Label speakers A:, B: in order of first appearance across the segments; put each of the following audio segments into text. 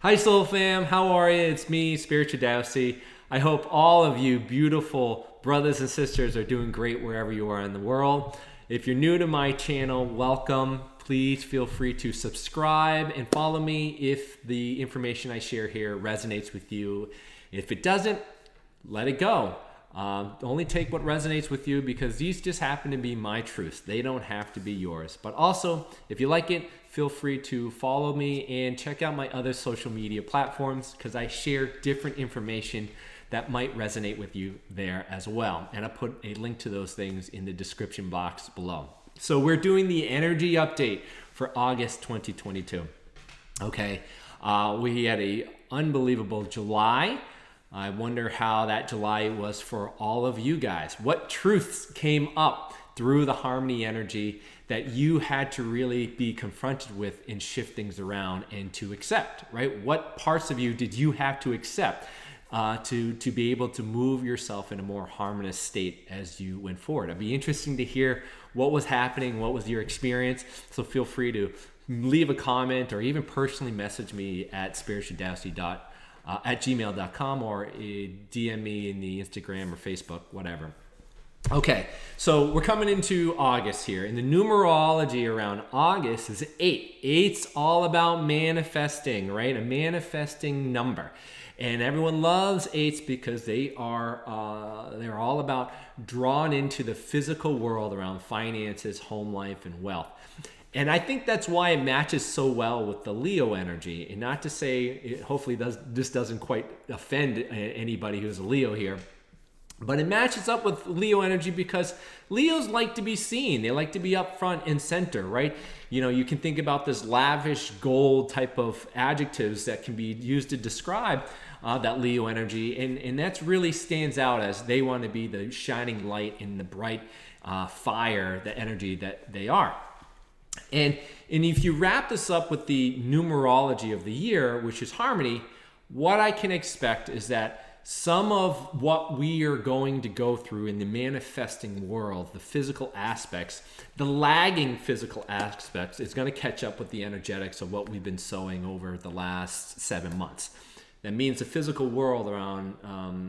A: Hi Soul Fam, how are you? It's me, Spiritual Dowsey. I hope all of you beautiful brothers and sisters are doing great wherever you are in the world. If you're new to my channel, welcome. Please feel free to subscribe and follow me if the information I share here resonates with you. If it doesn't, let it go. Only take what resonates with you because these just happen to be my truths. They don't have to be yours. But also, if you like it, feel free to follow me and check out my other social media platforms because I share different information that might resonate with you there as well. And I put a link to those things in the description box below. So we're doing the energy update for August 2022. Okay, we had a unbelievable July. I wonder how that July was for all of you guys. What truths came up through the harmony energy that you had to really be confronted with and shift things around and to accept, right? What parts of you did you have to accept to be able to move yourself in a more harmonious state as you went forward? It'd be interesting to hear what was happening, what was your experience. So feel free to leave a comment or even personally message me at spiritualdowsey@gmail.com or DM me in the Instagram or Facebook, whatever. Okay, so we're coming into August here, and the numerology around August is 8. 8's all about manifesting, right? A manifesting number. And everyone loves 8s because they're all about drawn into the physical world around finances, home life, and wealth. And I think that's why it matches so well with the Leo energy. And not to say, hopefully this doesn't quite offend anybody who's a Leo here, but it matches up with Leo energy because Leos like to be seen. They like to be up front and center, right? You know, you can think about this lavish gold type of adjectives that can be used to describe that Leo energy. And that's really stands out as they want to be the shining light and the bright fire, the energy that they are. And if you wrap this up with the numerology of the year, which is harmony, what I can expect is that some of what we are going to go through in the manifesting world, the physical aspects, the lagging physical aspects, is going to catch up with the energetics of what we've been sowing over the last 7 months. That means the physical world around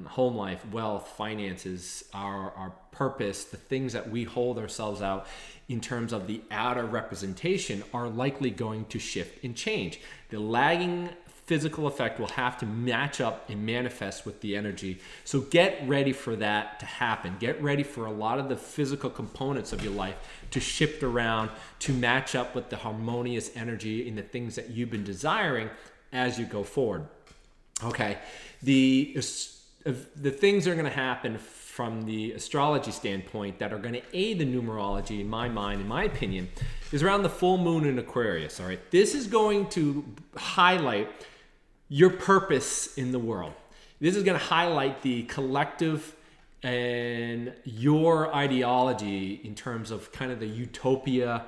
A: home life, wealth, finances, our purpose, the things that we hold ourselves out in terms of the outer representation are likely going to shift and change. The lagging physical effect will have to match up and manifest with the energy. So get ready for that to happen. Get ready for a lot of the physical components of your life to shift around to match up with the harmonious energy in the things that you've been desiring as you go forward. Okay, the things that are going to happen from the astrology standpoint that are going to aid the numerology, in my mind, in my opinion, is around the full moon in Aquarius. All right, this is going to highlight your purpose in the world. This is going to highlight the collective and your ideology in terms of kind of the utopia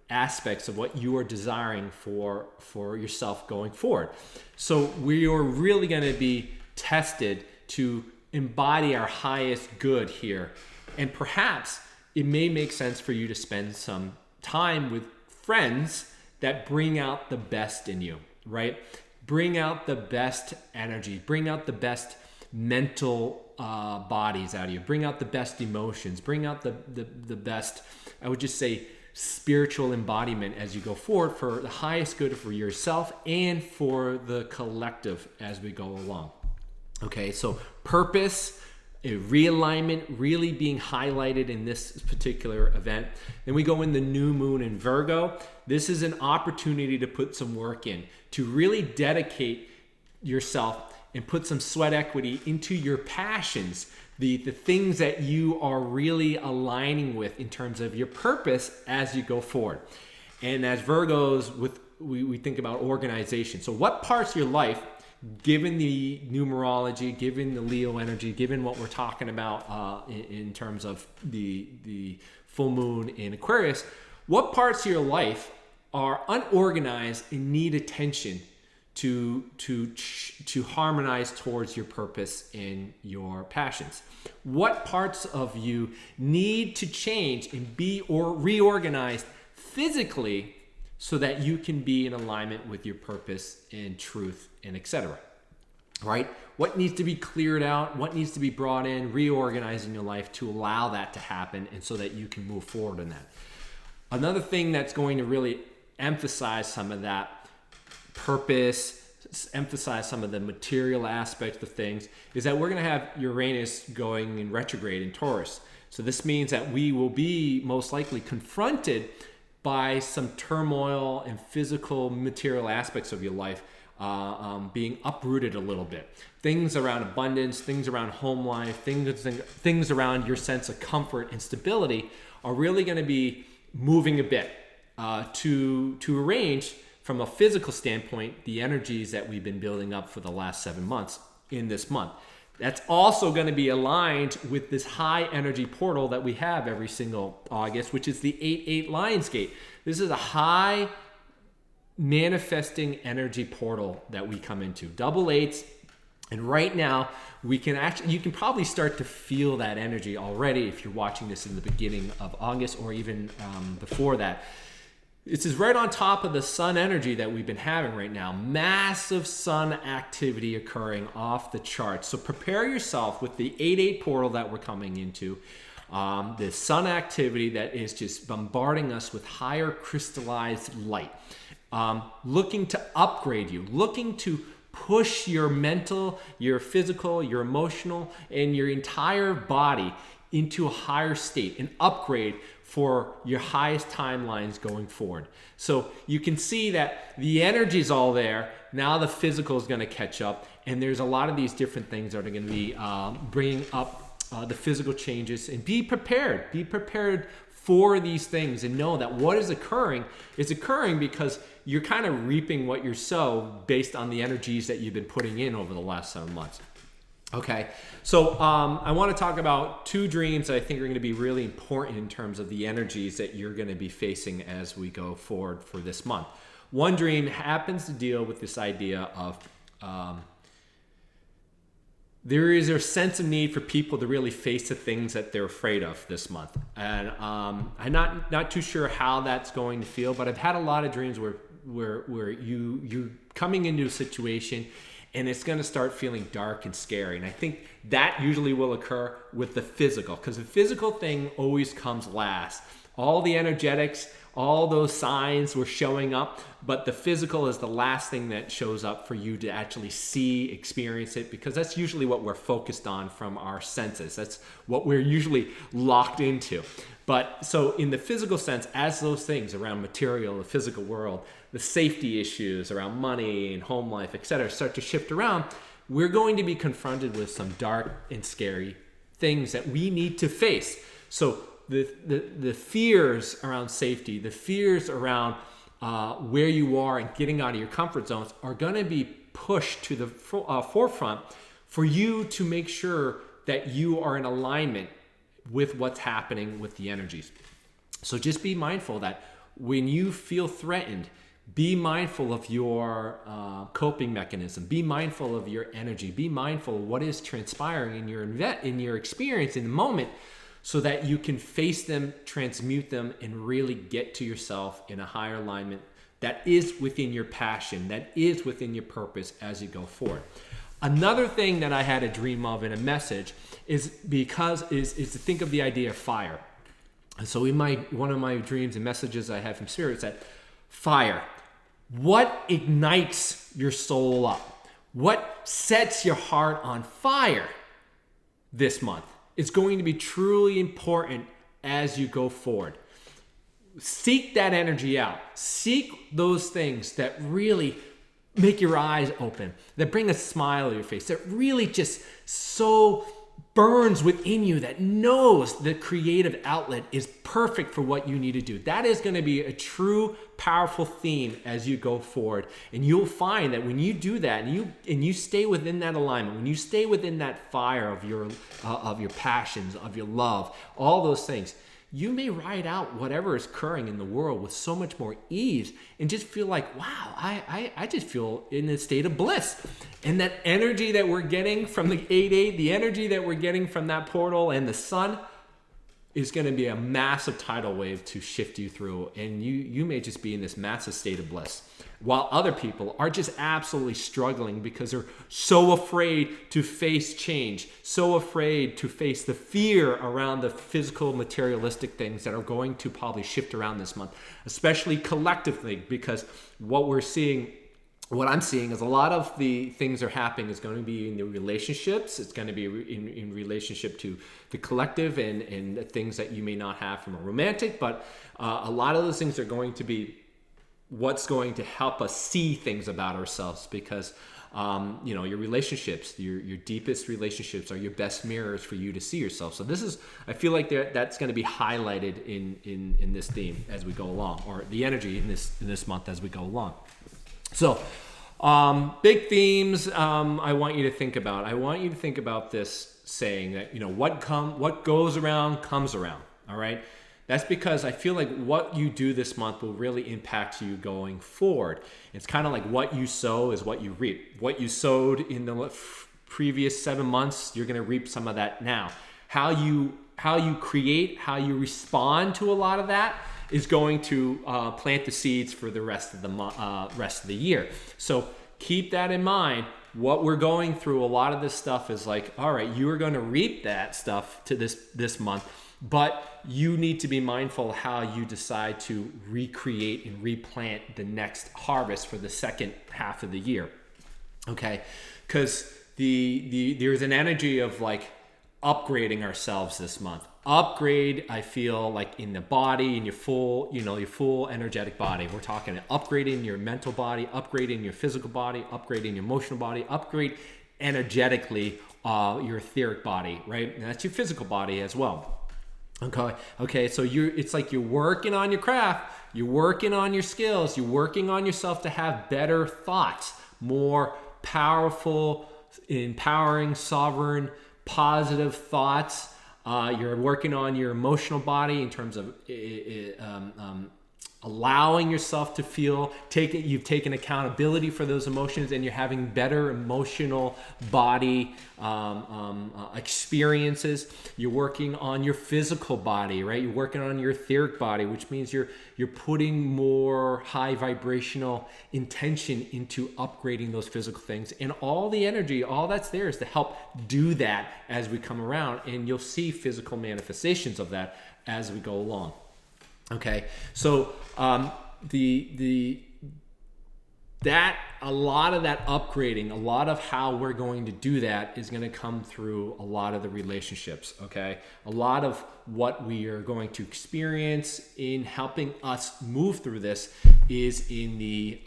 A: aspects of what you are desiring for yourself going forward. So we are really going to be tested to embody our highest good here. And perhaps it may make sense for you to spend some time with friends that bring out the best in you, right? Bring out the best energy, bring out the best mental bodies out of you, bring out the best emotions, bring out the best, I would just say, spiritual embodiment as you go forward for the highest good for yourself and for the collective as we go along. Okay, so purpose, a realignment really being highlighted in this particular event. Then we go in the new moon in Virgo. This is an opportunity to put some work in, to really dedicate yourself and put some sweat equity into your passions, the things that you are really aligning with in terms of your purpose as you go forward. And as Virgos, we think about organization. So what parts of your life, given the numerology, given the Leo energy, given what we're talking about in terms of the full moon in Aquarius, what parts of your life are unorganized and need attention to harmonize towards your purpose and your passions? What parts of you need to change and be reorganized physically so that you can be in alignment with your purpose and truth and etc. Right? What needs to be cleared out? What needs to be brought in? Reorganizing your life to allow that to happen and so that you can move forward in that. Another thing that's going to really emphasize some of that purpose, emphasize some of the material aspects of things, is that we're going to have Uranus going in retrograde in Taurus. So this means that we will be most likely confronted by some turmoil and physical material aspects of your life being uprooted a little bit. Things around abundance, things around home life, things around your sense of comfort and stability are really going to be moving a bit to arrange from a physical standpoint the energies that we've been building up for the last 7 months in this month. That's also going to be aligned with this high energy portal that we have every single August, which is the 8-8 Lionsgate. This is a high manifesting energy portal that we come into. Double eights. And right now, you can probably start to feel that energy already if you're watching this in the beginning of August or even before that. This is right on top of the sun energy that we've been having right now. Massive sun activity occurring off the charts. So prepare yourself with the 8-8 portal that we're coming into. The sun activity that is just bombarding us with higher crystallized light. Looking to upgrade you, looking to push your mental, your physical, your emotional, and your entire body into a higher state, an upgrade for your highest timelines going forward. So you can see that the energy is all there. Now the physical is going to catch up, and there's a lot of these different things that are going to be bringing up the physical changes. And be prepared. Be prepared for these things, and know that what is occurring because you're kind of reaping what you sow based on the energies that you've been putting in over the last 7 months. Okay, so I want to talk about 2 dreams that I think are going to be really important in terms of the energies that you're going to be facing as we go forward for this month. One dream happens to deal with this idea of there is a sense of need for people to really face the things that they're afraid of this month. And I'm not too sure how that's going to feel, but I've had a lot of dreams where you're coming into a situation and it's going to start feeling dark and scary. And I think that usually will occur with the physical, because the physical thing always comes last. All the energetics, all those signs were showing up, but the physical is the last thing that shows up for you to actually see, experience it, because that's usually what we're focused on from our senses. That's what we're usually locked into. But so in the physical sense, as those things around material, the physical world, the safety issues around money and home life, etc., start to shift around, we're going to be confronted with some dark and scary things that we need to face. So the fears around safety, the fears around where you are and getting out of your comfort zones are going to be pushed to the forefront for you to make sure that you are in alignment with what's happening with the energies. So just be mindful that when you feel threatened, be mindful of your coping mechanism. Be mindful of your energy. Be mindful of what is transpiring in your experience in the moment, so that you can face them, transmute them, and really get to yourself in a higher alignment that is within your passion, that is within your purpose as you go forward. Another thing that I had a dream of in a message is to think of the idea of fire. And so in one of my dreams and messages I had from Spirit, that fire, what ignites your soul up? What sets your heart on fire this month? Is going to be truly important as you go forward. Seek that energy out. Seek those things that really make your eyes open, that bring a smile to your face, that really just so burns within you, that knows the creative outlet is perfect for what you need to do. That is going to be a true, powerful theme as you go forward. And you'll find that when you do that and you stay within that alignment, when you stay within that fire of your passions, of your love, all those things, you may ride out whatever is occurring in the world with so much more ease and just feel like, wow, I just feel in a state of bliss. And that energy that we're getting from the 8-8, the energy that we're getting from that portal and the sun, is going to be a massive tidal wave to shift you through, and you may just be in this massive state of bliss, while other people are just absolutely struggling because they're so afraid to face change, so afraid to face the fear around the physical, materialistic things that are going to probably shift around this month, especially collectively, because what I'm seeing is a lot of the things that are happening is going to be in the relationships. It's going to be in relationship to the collective and the things that you may not have from a romantic, but a lot of those things are going to be what's going to help us see things about ourselves, because your relationships, your deepest relationships are your best mirrors for you to see yourself. So I feel like that's going to be highlighted in this theme as we go along, or the energy in this month as we go along. So, big themes I want you to think about. I want you to think about this saying that, what goes around comes around, all right? That's because I feel like what you do this month will really impact you going forward. It's kind of like what you sow is what you reap. What you sowed in the previous 7 months, you're going to reap some of that now. How you create, how you respond to a lot of that is going to plant the seeds for the rest of the year. So keep that in mind. What we're going through, a lot of this stuff is like, all right, you are going to reap that stuff to this month, but you need to be mindful how you decide to recreate and replant the next harvest for the second half of the year. Okay, because there's an energy of like upgrading ourselves this month. Upgrade, I feel like in the body, in your full energetic body. We're talking upgrading your mental body, upgrading your physical body, upgrading your emotional body, upgrade energetically your etheric body, right? And that's your physical body as well. Okay. So it's like you're working on your craft, you're working on your skills, you're working on yourself to have better thoughts, more powerful, empowering, sovereign, positive thoughts. You're working on your emotional body in terms of allowing yourself to feel, you've taken accountability for those emotions, and you're having better emotional body experiences. You're working on your physical body, right? You're working on your etheric body, which means you're putting more high vibrational intention into upgrading those physical things. And all the energy, all that's there is to help do that as we come around, and you'll see physical manifestations of that as we go along. Okay, so a lot of that upgrading, a lot of how we're going to do that is going to come through a lot of the relationships. Okay, a lot of what we are going to experience in helping us move through this is in the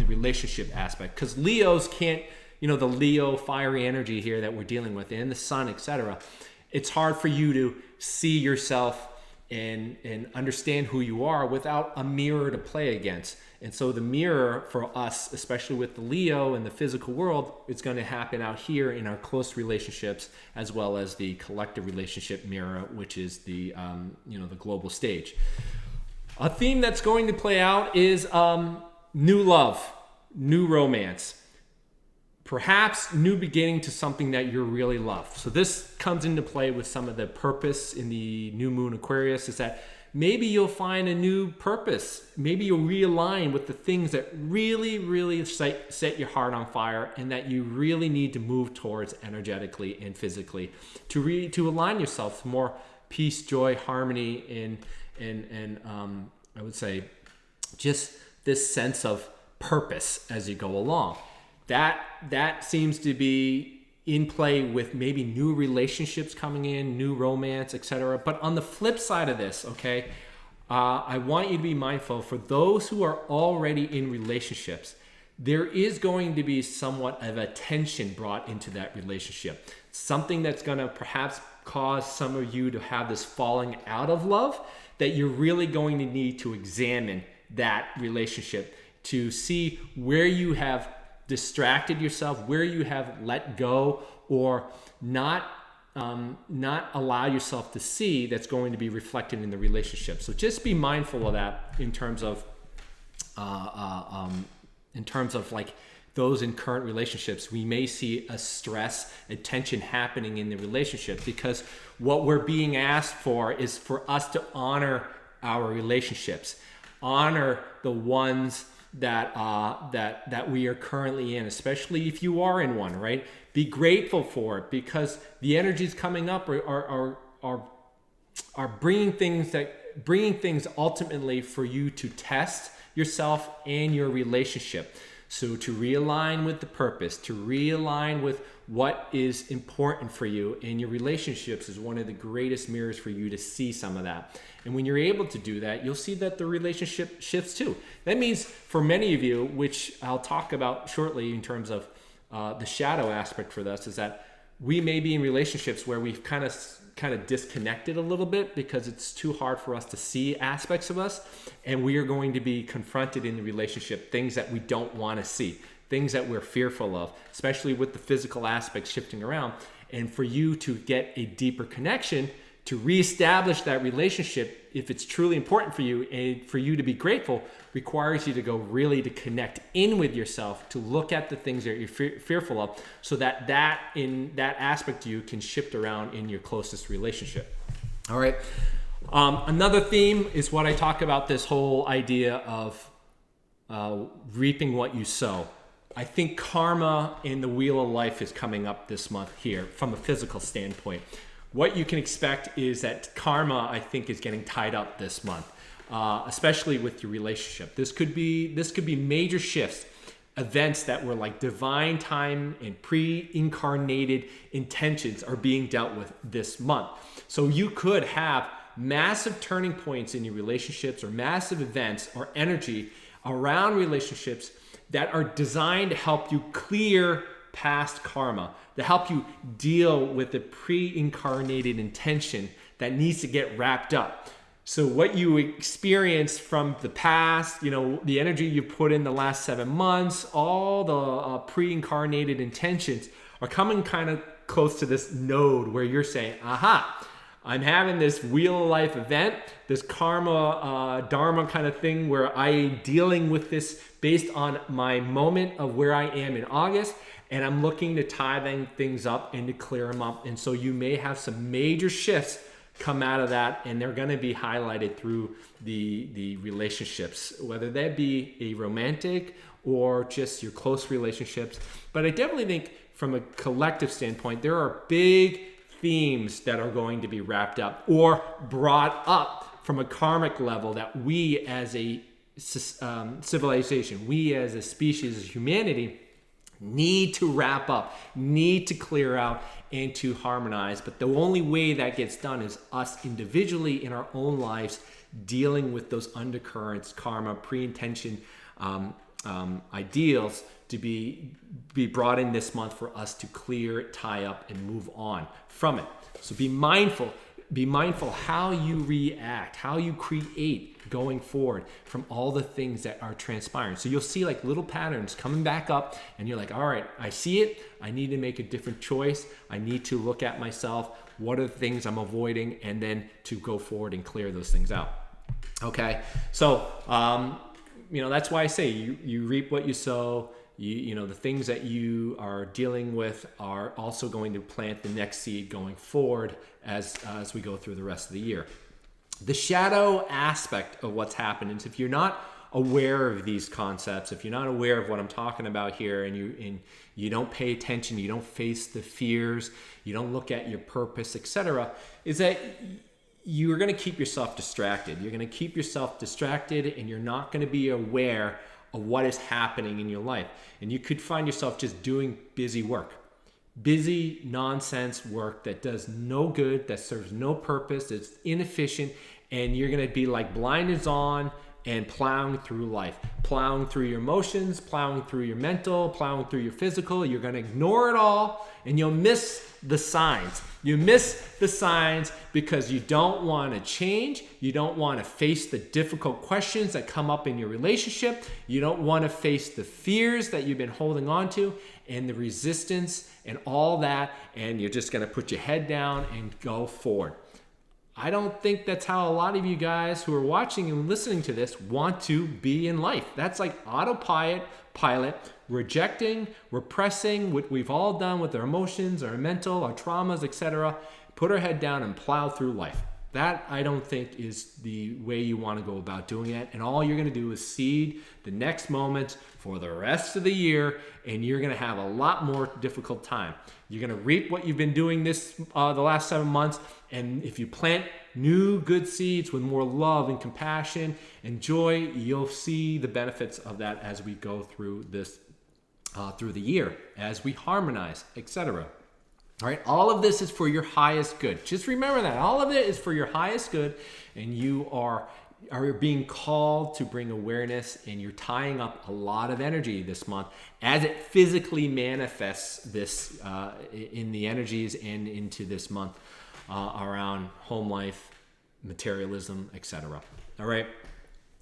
A: relationship aspect, because Leos can't, the Leo fiery energy here that we're dealing with, and the sun, etc. It's hard for you to see yourself and understand who you are without a mirror to play against. And so the mirror for us, especially with the Leo and the physical world, it's going to happen out here in our close relationships, as well as the collective relationship mirror, which is the the global stage. A theme that's going to play out is new love, new romance. Perhaps new beginning to something that you really love. So this comes into play with some of the purpose in the new moon Aquarius, is that maybe you'll find a new purpose. Maybe you'll realign with the things that really, really set your heart on fire, and that you really need to move towards energetically and physically to align yourself to more peace, joy, harmony, and I would say just this sense of purpose as you go along. That seems to be in play with maybe new relationships coming in, new romance, etc. But on the flip side of this, okay, I want you to be mindful for those who are already in relationships. There is going to be somewhat of a tension brought into that relationship. Something that's going to perhaps cause some of you to have this falling out of love, that you're really going to need to examine that relationship to see where you have distracted yourself, where you have let go or not allow yourself to see, that's going to be reflected in the relationship. So just be mindful of that in terms of like those in current relationships, we may see a stress and tension happening in the relationship, because what we're being asked for is for us to honor our relationships, honor the ones that we are currently in, especially if you are in one, right? Be grateful for it, because the energies coming up are bringing things ultimately for you to test yourself and your relationship. So to realign with the purpose, to realign with what is important for you in your relationships is one of the greatest mirrors for you to see some of that. And when you're able to do that, you'll see that the relationship shifts too. That means for many of you, which I'll talk about shortly in terms of the shadow aspect for this, is that we may be in relationships where we've kind of disconnected a little bit because it's too hard for us to see aspects of us, and we are going to be confronted in the relationship, things that we don't want to see, things that we're fearful of, especially with the physical aspects shifting around. And for you to get a deeper connection, to reestablish that relationship, if it's truly important for you, and for you to be grateful, requires you to go really to connect in with yourself, to look at the things that you're fearful of, so that in that aspect of you can shift around in your closest relationship. All right. Another theme is what I talk about, this whole idea of reaping what you sow. I think karma in the wheel of life is coming up this month here from a physical standpoint. What you can expect is that karma, I think, is getting tied up this month, especially with your relationship. This could be major shifts, events that were like divine time and pre-incarnated intentions are being dealt with this month. So you could have massive turning points in your relationships, or massive events or energy around relationships that are designed to help you clear past karma, to help you deal with the pre-incarnated intention that needs to get wrapped up. So what you experienced from the past, the energy you put in the last 7 months, all the pre-incarnated intentions are coming kind of close to this node where you're saying, aha, I'm having this wheel of life event, this karma, dharma kind of thing, where I'm dealing with this based on my moment of where I am in August, and I'm looking to tie things up and to clear them up. And so you may have some major shifts come out of that, and they're going to be highlighted through the relationships, whether that be a romantic or just your close relationships. But I definitely think from a collective standpoint, there are big themes that are going to be wrapped up or brought up from a karmic level that we as a civilization, we as a species, as humanity, need to wrap up, need to clear out, and to harmonize. But the only way that gets done is us individually in our own lives dealing with those undercurrents, karma, pre-intention ideals to be brought in this month for us to clear, tie up, and move on from it. So be mindful how you react, how you create going forward from all the things that are transpiring. So you'll see like little patterns coming back up, and you're like, all right, I see it. I need to make a different choice. I need to look at myself. What are the things I'm avoiding? And then to go forward and clear those things out. Okay. So, that's why I say you reap what you sow. The things that you are dealing with are also going to plant the next seed going forward as we go through the rest of the year. The shadow aspect of what's happened is, if you're not aware of these concepts, if you're not aware of what I'm talking about here, and you don't pay attention, you don't face the fears, you don't look at your purpose, etc., is that you're going to keep yourself distracted. You're going to keep yourself distracted, and you're not going to be aware of what is happening in your life. And you could find yourself just doing busy work. Busy nonsense work that does no good, that serves no purpose, it's inefficient, and you're going to be like blinders on and plowing through life, plowing through your emotions, plowing through your mental, plowing through your physical. You're going to ignore it all, and you'll miss the signs. You miss the signs because you don't want to change. You don't want to face the difficult questions that come up in your relationship. You don't want to face the fears that you've been holding on to and the resistance and all that, and you're just going to put your head down and go forward. I don't think that's how a lot of you guys who are watching and listening to this want to be in life. That's like autopilot, rejecting, repressing what we've all done with our emotions, our mental, our traumas, etc. Put our head down and plow through life. That, I don't think, is the way you want to go about doing it. And all you're going to do is seed the next moment for the rest of the year, and you're going to have a lot more difficult time. You're going to reap what you've been doing the last 7 months. And if you plant new good seeds with more love and compassion and joy, you'll see the benefits of that as we go through this, through the year, as we harmonize, etc. All right, all of this is for your highest good. Just remember that. All of it is for your highest good, and you are being called to bring awareness, and you're tying up a lot of energy this month as it physically manifests this in the energies and into this month around home life, materialism, etc. All right.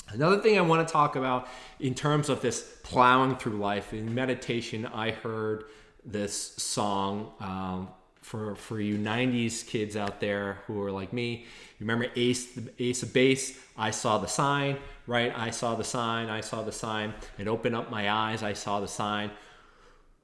A: Another thing I want to talk about in terms of this plowing through life, in meditation, I heard this song for you 90s kids out there who are like me. You remember Ace of Base? I saw the sign, right? I saw the sign. It opened up my eyes. I saw the sign.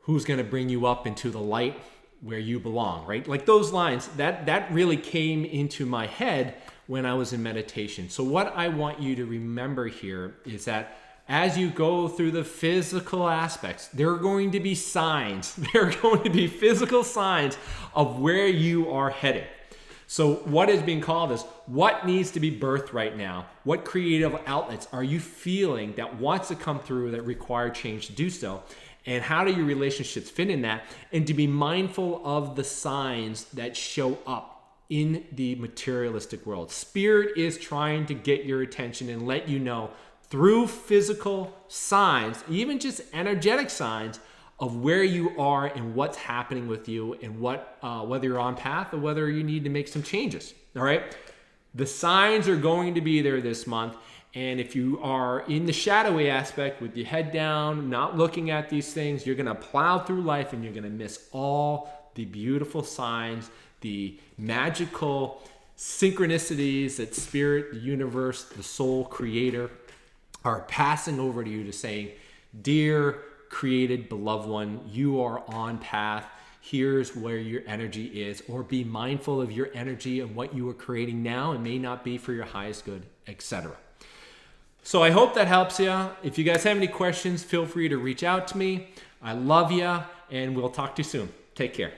A: Who's going to bring you up into the light where you belong, right? Like those lines, that really came into my head when I was in meditation. So what I want you to remember here is that as you go through the physical aspects, there are going to be signs. There are going to be physical signs of where you are headed. So what is being called is what needs to be birthed right now? What creative outlets are you feeling that wants to come through that require change to do so? And how do your relationships fit in that? And to be mindful of the signs that show up in the materialistic world. Spirit is trying to get your attention and let you know through physical signs, even just energetic signs, of where you are and what's happening with you, and what whether you're on path or whether you need to make some changes. All right, the signs are going to be there this month, and if you are in the shadowy aspect with your head down, not looking at these things, you're going to plow through life and you're going to miss all the beautiful signs, the magical synchronicities that Spirit, the universe, the soul, creator are passing over to you to saying, dear created beloved one, you are on path. Here's where your energy is, or be mindful of your energy and what you are creating now. It may not be for your highest good, etc. So I hope that helps you. If you guys have any questions, feel free to reach out to me. I love you, and we'll talk to you soon. Take care.